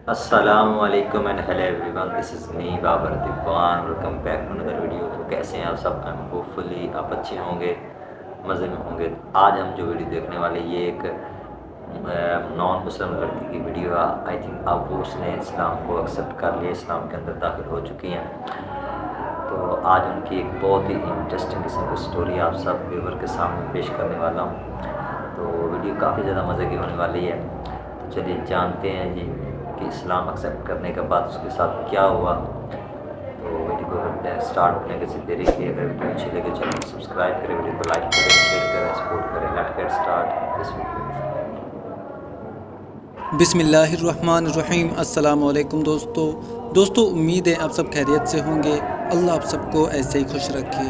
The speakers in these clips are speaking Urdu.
السلام علیکم and hello everyone, this is me Babar Diwan, welcome back to another video. تو کیسے ہیں آپ سب؟ ہوپ فلی آپ اچھے ہوں گے، مزے میں ہوں گے۔ آج ہم جو ویڈیو دیکھنے والے، یہ ایک نان مسلم لڑکی کی ویڈیو ہے۔ آئی تھنک اب وہ اس نے اسلام کو ایکسیپٹ کر لیا، اسلام کے اندر داخل ہو چکی ہیں۔ تو آج ان کی ایک بہت ہی انٹرسٹنگ قسم کی سٹوری آپ سب ویور کے سامنے پیش کرنے والا ہوں۔ تو ویڈیو کافی زیادہ مزے کی ہونے والی ہے۔ تو چلیے جانتے ہیں جی کہ اسلام ایکسیپٹ کرنے کے بعد اس کے ساتھ کیا ہوا۔ تو ویڈیو کو کرتے ہیں اسٹارٹ کرنے کے دیری کی۔ اگر ویڈیو اچھی لگے چینل کو سبسکرائب کریں، ویڈیو کو لائک کریں، شیئر کریں، سپورٹ کریں۔ Let's get start this video. بسم اللہ الرحمن الرحیم۔ السلام علیکم دوستو، امید ہے آپ سب خیریت سے ہوں گے۔ اللہ آپ سب کو ایسے ہی خوش رکھے۔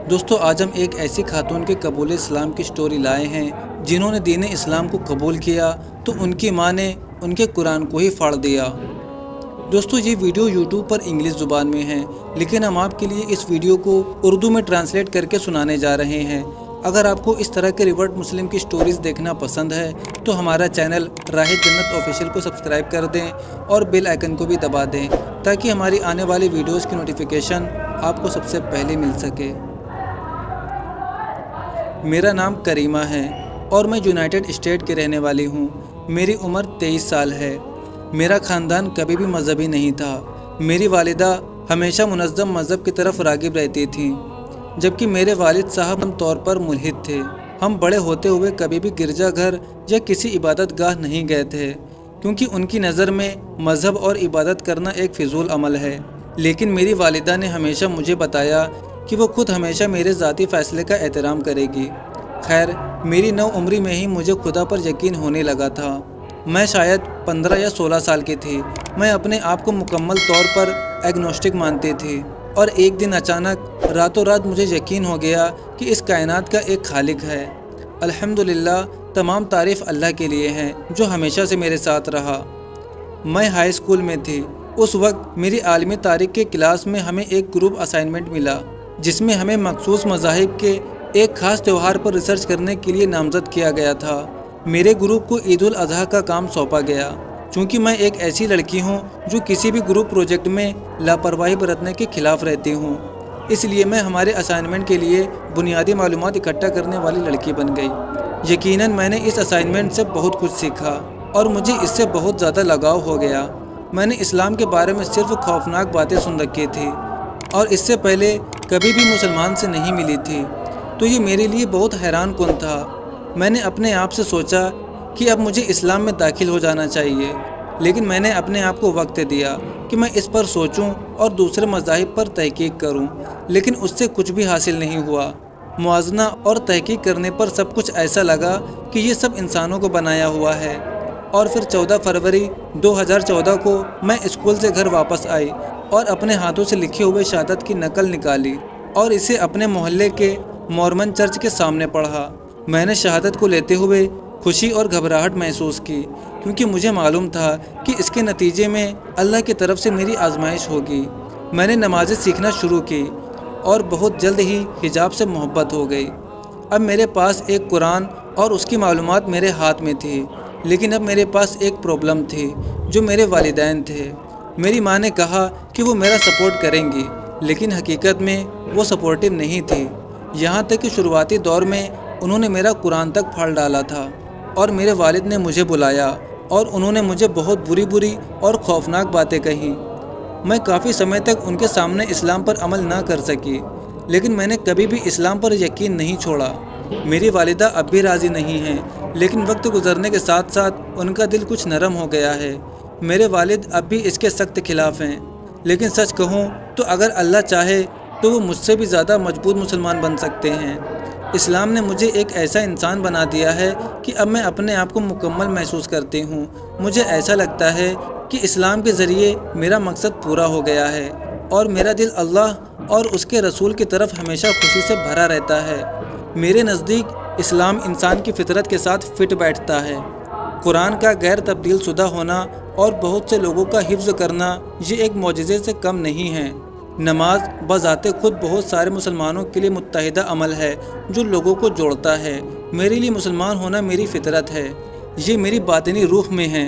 دوستو، آج ہم ایک ایسی خاتون کے قبول اسلام کی سٹوری لائے ہیں جنہوں نے دین اسلام کو قبول کیا تو ان کی ماں نے ان کے قرآن کو ہی پھاڑ دیا۔ دوستو، یہ ویڈیو یوٹیوب پر انگلش زبان میں ہے، لیکن ہم آپ کے لیے اس ویڈیو کو اردو میں ٹرانسلیٹ کر کے سنانے جا رہے ہیں۔ اگر آپ کو اس طرح کے ریورٹ مسلم کی سٹوریز دیکھنا پسند ہے تو ہمارا چینل راہ جنت آفیشیل کو سبسکرائب کر دیں اور بیل آئیکن کو بھی دبا دیں تاکہ ہماری آنے والی ویڈیوز کی نوٹیفیکیشن آپ کو سب سے پہلے مل سکے۔ میرا نام کریمہ ہے اور میں یونائٹڈ اسٹیٹ کے رہنے والی ہوں۔ میری عمر 23 سال ہے۔ میرا خاندان کبھی بھی مذہبی نہیں تھا۔ میری والدہ ہمیشہ منظم مذہب کی طرف راغب رہتی تھیں، جبکہ میرے والد صاحب عام طور پر ملحد تھے۔ ہم بڑے ہوتے ہوئے کبھی بھی گرجا گھر یا کسی عبادت گاہ نہیں گئے تھے، کیونکہ ان کی نظر میں مذہب اور عبادت کرنا ایک فضول عمل ہے۔ لیکن میری والدہ نے ہمیشہ مجھے بتایا کہ وہ خود ہمیشہ میرے ذاتی فیصلے کا احترام کرے گی۔ خیر، میری نو عمری میں ہی مجھے خدا پر یقین ہونے لگا تھا۔ میں شاید 15 یا 16 سال کی تھی۔ میں اپنے آپ کو مکمل طور پر ایگنوسٹک مانتی تھی، اور ایک دن اچانک راتوں رات مجھے یقین ہو گیا کہ اس کائنات کا ایک خالق ہے۔ الحمدللہ، تمام تعریف اللہ کے لیے ہیں جو ہمیشہ سے میرے ساتھ رہا۔ میں ہائی اسکول میں تھی۔ اس وقت میری عالمی تاریخ کے کلاس میں ہمیں ایک گروپ اسائنمنٹ ملا جس میں ہمیں مخصوص مذاہب کے ایک خاص تہوار پر ریسرچ کرنے کے لیے نامزد کیا گیا تھا۔ میرے گروپ کو عید الاضحیٰ کا کام سونپا گیا۔ چونکہ میں ایک ایسی لڑکی ہوں جو کسی بھی گروپ پروجیکٹ میں لاپرواہی برتنے کے خلاف رہتی ہوں، اس لیے میں ہمارے اسائنمنٹ کے لیے بنیادی معلومات اکٹھا کرنے والی لڑکی بن گئی۔ یقیناً میں نے اس اسائنمنٹ سے بہت کچھ سیکھا اور مجھے اس سے بہت زیادہ لگاؤ ہو گیا۔ میں نے اسلام کے بارے میں صرف خوفناک باتیں سن رکھی تھی اور اس سے پہلے کبھی بھی مسلمان سے نہیں ملی تھی، تو یہ میرے لیے بہت حیران کن تھا۔ میں نے اپنے آپ سے سوچا کہ اب مجھے اسلام میں داخل ہو جانا چاہیے، لیکن میں نے اپنے آپ کو وقت دیا کہ میں اس پر سوچوں اور دوسرے مذاہب پر تحقیق کروں، لیکن اس سے کچھ بھی حاصل نہیں ہوا۔ موازنہ اور تحقیق کرنے پر سب کچھ ایسا لگا کہ یہ سب انسانوں کو بنایا ہوا ہے۔ اور پھر 14 فروری 2014 کو میں اسکول سے گھر واپس آئی اور اپنے ہاتھوں سے لکھے ہوئے شہادت کی نقل نکالی اور اسے اپنے محلے کے مورمن چرچ کے سامنے پڑھا۔ میں نے شہادت کو لیتے ہوئے خوشی اور گھبراہٹ محسوس کی، کیونکہ مجھے معلوم تھا کہ اس کے نتیجے میں اللہ کی طرف سے میری آزمائش ہوگی۔ میں نے نمازیں سیکھنا شروع کی اور بہت جلد ہی حجاب سے محبت ہو گئی۔ اب میرے پاس ایک قرآن اور اس کی معلومات میرے ہاتھ میں تھی، لیکن اب میرے پاس ایک پرابلم تھی جو میرے والدین تھے۔ میری ماں نے کہا کہ وہ میرا سپورٹ کریں گی، لیکن حقیقت میں وہ سپورٹیو نہیں تھی، یہاں تک کہ شروعاتی دور میں انہوں نے میرا قرآن تک پھاڑ ڈالا تھا۔ اور میرے والد نے مجھے بلایا اور انہوں نے مجھے بہت بری اور خوفناک باتیں کہیں۔ میں کافی سمے تک ان کے سامنے اسلام پر عمل نہ کر سکی، لیکن میں نے کبھی بھی اسلام پر یقین نہیں چھوڑا۔ میری والدہ اب بھی راضی نہیں ہیں، لیکن وقت گزرنے کے ساتھ ساتھ ان کا دل کچھ نرم ہو گیا ہے۔ میرے والد اب بھی اس کے سخت خلاف ہیں، لیکن سچ کہوں تو اگر اللہ چاہے تو وہ مجھ سے بھی زیادہ مضبوط مسلمان بن سکتے ہیں۔ اسلام نے مجھے ایک ایسا انسان بنا دیا ہے کہ اب میں اپنے آپ کو مکمل محسوس کرتی ہوں۔ مجھے ایسا لگتا ہے کہ اسلام کے ذریعے میرا مقصد پورا ہو گیا ہے اور میرا دل اللہ اور اس کے رسول کی طرف ہمیشہ خوشی سے بھرا رہتا ہے۔ میرے نزدیک اسلام انسان کی فطرت کے ساتھ فٹ بیٹھتا ہے۔ قرآن کا غیر تبدیل شدہ ہونا اور بہت سے لوگوں کا حفظ کرنا یہ ایک معجزے سے کم نہیں ہے۔ نماز بذات خود بہت سارے مسلمانوں کے لیے متحدہ عمل ہے جو لوگوں کو جوڑتا ہے۔ میرے لیے مسلمان ہونا میری فطرت ہے، یہ میری باطنی روح میں ہے